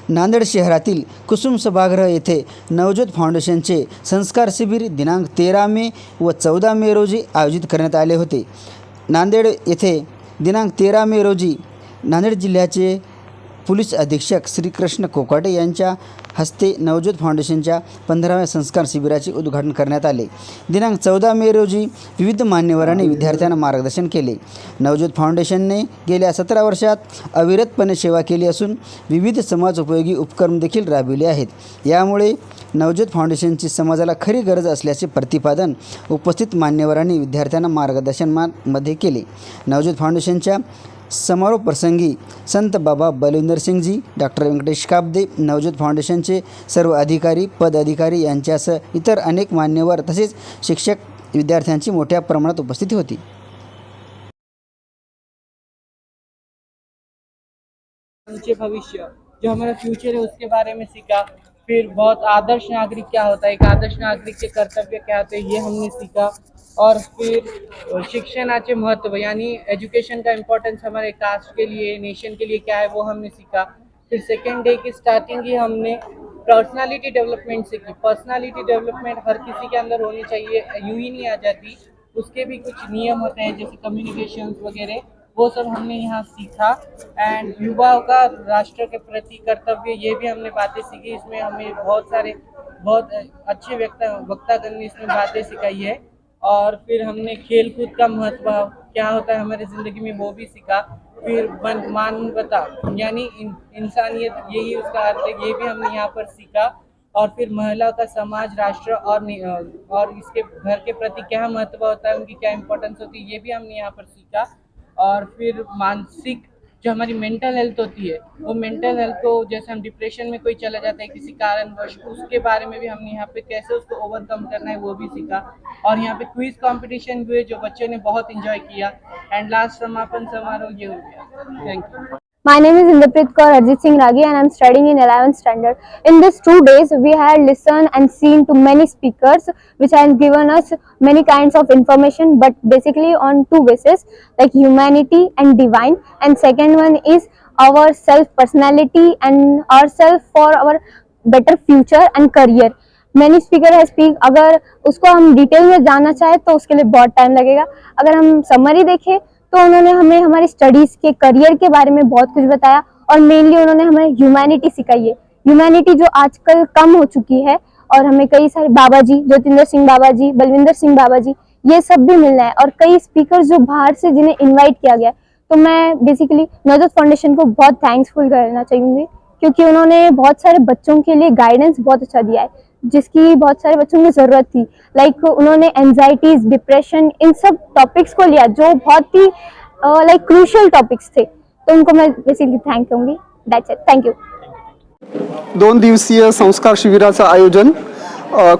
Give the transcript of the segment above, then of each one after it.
नांदेड शहरातील कुसुम सभागृह येथे नवज्योत फाउंडेशनचे संस्कार शिबिर दिनांक 13 मे व 14 मे रोजी आयोजित करण्यात आले होते। नांदेड येथे दिनांक 13 मे रोजी नांदेड जिल्ह्याचे पोलीस अधीक्षक श्री कृष्ण कोकाटे यांच्या हस्ते नवज्योत फाउंडेशनच्या 15व्या संस्कार शिबिराचे उद्घाटन करण्यात आले। दिनांक 14 मे रोजी विविध मान्यवरांनी विद्यार्थ्यांना मार्गदर्शन केले। नवज्योत फाउंडेशनने गेल्या 17 वर्षात अविरतपणे सेवा केली असून विविध समाजोपयोगी उपक्रम देखील राबविले आहेत। यामुळे नवज्योत फाउंडेशनची समाजाला खरी गरज असल्याचे प्रतिपादन उपस्थित मान्यवरांनी विद्यार्थ्यांना मार्गदर्शनामध्ये केले। नवज्योत फाउंडेशनच्या समारोप प्रसंगी संत बाबा बलविंदर सिंगजी, डॉक्टर वेंकटेश काब्दे, नवज्योत फाउंडेशनचे सर्व अधिकारी, पदाधिकारी यांच्यासह इतर अनेक मान्यवर तसेच शिक्षक विद्यार्थ्यांची मोठ्या प्रमाणात उपस्थिती होती। ऊंचे भविष्य, जो हमारा फ्यूचर है उसके बारे में सीखा। फिर बहुत आदर्श नागरिक क्या होता है, एक आदर्श नागरिक के कर्तव्य क्या होते हैं, ये हमने सीखा। और फिर शिक्षणाचे महत्व यानी एजुकेशन का इम्पोर्टेंस हमारे कास्ट के लिए, नेशन के लिए क्या है वो हमने सीखा। फिर सेकेंड डे की स्टार्टिंग ही हमने पर्सनालिटी डेवलपमेंट सीखी। पर्सनालिटी डेवलपमेंट हर किसी के अंदर होनी चाहिए, यूं ही नहीं आ जाती, उसके भी कुछ नियम होते हैं जैसे कम्युनिकेशन वगैरह, वो सब हमने यहाँ सीखा। एंड युवाओं का राष्ट्र के प्रति कर्तव्य, ये भी हमने बातें सीखी। इसमें हमें बहुत अच्छे वक्ता करने इसमें बातें सिखाई है। और फिर हमने खेल कूद का महत्व क्या होता है हमारी ज़िंदगी में वो भी सीखा। फिर मानवता यानी इंसानियत, यही उसका अर्थ है, ये भी हमने यहाँ पर सीखा। और फिर महिला का समाज, राष्ट्र और इसके घर के प्रति क्या महत्व होता है, उनकी क्या इम्पोर्टेंस होती है, ये भी हमने यहाँ पर सीखा। और फिर मानसिक जो हमारी मेंटल हेल्थ होती है, वो मेंटल हेल्थ को, जैसे हम डिप्रेशन में कोई चला जाता है किसी कारणवश, उसके बारे में भी हमने यहाँ पे कैसे उसको ओवरकम करना है वो भी सीखा। और यहाँ पे क्विज कंपटीशन हुए जो बच्चों ने बहुत एंजॉय किया। एंड लास्ट समापन समारोह ये हो गया। Thank you. My name is Indrapreet Kaur Arjit Singh Ragi and I am studying in 11th standard. In these 2 days, we had listened and seen to many speakers which has given us many kinds of information, but basically on 2 bases, like humanity and divine, and second one is our self personality and ourself for our better future and career. Many speaker है speak, अगर उसको हम detail में जानना चाहे तो उसके लिए बहुत टाइम लगेगा। अगर हम समरी देखें तो उन्होंने हमें हमारी स्टडीज के, करियर के बारे में बहुत कुछ बताया। और मेनली उन्होंने हमें ह्यूमैनिटी सिखाई है, ह्यूमैनिटी जो आजकल कम हो चुकी है। और हमें कई सारे बाबा जी, ज्योतिंदर सिंह बाबा जी, बलविंदर सिंह बाबा जी, ये सब भी मिलना है। और कई स्पीकर जो बाहर से जिन्हें इन्वाइट किया गया। तो मैं बेसिकली नवज्योत फाउंडेशन को बहुत थैंक्सफुल करना चाहूँगी, क्योंकि उन्होंने बहुत सारे बच्चों के लिए गाइडेंस बहुत अच्छा दिया है, जिसकी बहुत सारे बच्चों को ज़रूरत थी। लाइक उन्होंने anxieties, depression, in sub topics को लिया जो बहुत ही लाइक क्रूशियल टॉपिक्स थे। तो उनको मैं बेसिकली थैंक करूँगी। That's it, thank you. 2 दिवसीय संस्कार शिबिराचं आयोजन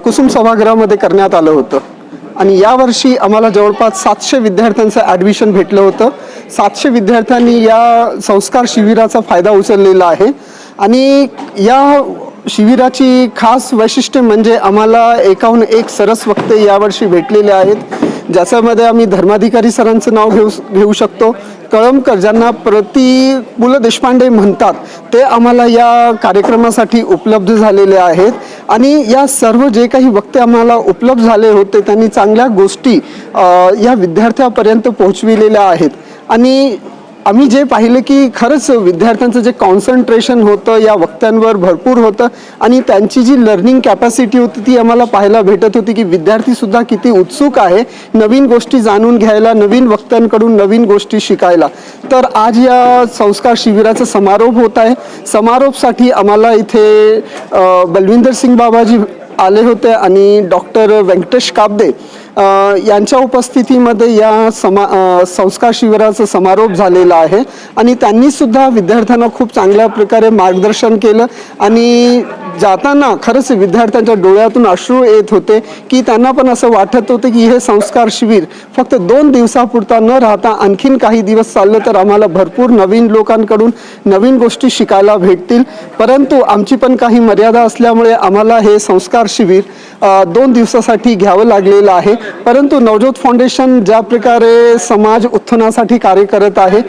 कुसुम सभागृहामध्ये करण्यात आलं होतं आणि यावर्षी आम्हाला जवळपास 700 विद्यार्थ्यांचं ॲडमिशन भेटलं होतं। 700 विद्यार्थ्यांनी या संस्कार शिबिराचा फायदा उचललेला आहे। आणि या शिबिराची खास वैशिष्ट्य म्हणजे आम्हाला एकाहून एक सरस वक्ते यावर्षी भेटलेले आहेत, ज्याच्यामध्ये आम्ही धर्माधिकारी सरांचं नाव घेऊ शकतो। कळमकर, ज्यांना प्रति पु ल देशपांडे म्हणतात, ते आम्हाला या कार्यक्रमासाठी उपलब्ध झालेले आहेत। आणि या सर्व जे काही वक्ते आम्हाला उपलब्ध झाले होते त्यांनी चांगल्या गोष्टी या विद्यार्थ्यांपर्यंत पोहोचविलेल्या आहेत। आणि आम्ही जे पाहिलं की खरंच विद्यार्थ्यांचं जे कॉन्सन्ट्रेशन होतं या वक्त्यांवर भरपूर होतं आणि त्यांची जी लर्निंग कॅपॅसिटी होती ती आम्हाला पाहायला भेटत होती की विद्यार्थीसुद्धा किती उत्सुक आहे नवीन गोष्टी जाणून घ्यायला, नवीन वक्त्यांकडून नवीन गोष्टी शिकायला। तर आज या संस्कार शिबिराचा समारोप होत आहे। समारोपसाठी आम्हाला इथे बलविंदर सिंग बाबाजी आले होते आणि डॉक्टर वेंकटेश काब्दे यांच्या उपस्थितीमध्ये या संस्कार शिबिराचा समारोप झालेला आहे। आणि त्यांनी सुद्धा विद्यार्थ्यांना खूप चांगल्या प्रकारे मार्गदर्शन केलं आणि जाताना खरंच विद्यार्थ्यांच्या डोळ्यातून अश्रू येत होते की त्यांना पण असं वाटत होतं की हे संस्कार शिबिर फक्त 2 दिवसापुरता न राहता आणखीन काही दिवस चाललं तर आम्हाला भरपूर नवीन लोकांकडून नवीन गोष्टी शिकायला भेटतील। परंतु आमची पण काही मर्यादा असल्यामुळे आम्हाला हे संस्कार शिबिर 2 दिवसासाठी घ्यावं लागलेलं आहे. परंतु नवज्योत फाउंडेशन ज्या प्रकारे समाज उत्थानासाठी कार्य करत आहे,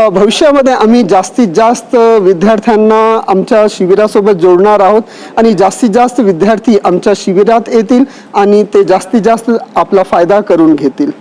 भविष्यामध्ये आम्ही जास्तीत जास्त विद्यार्थ्यांना आमच्या शिबिरासोबत जोडणार आहोत आणि जास्तीत जास्त विद्यार्थी आमच्या शिबिरात येतील आणि ते जास्तीत जास्त आपला फायदा करून घेतील.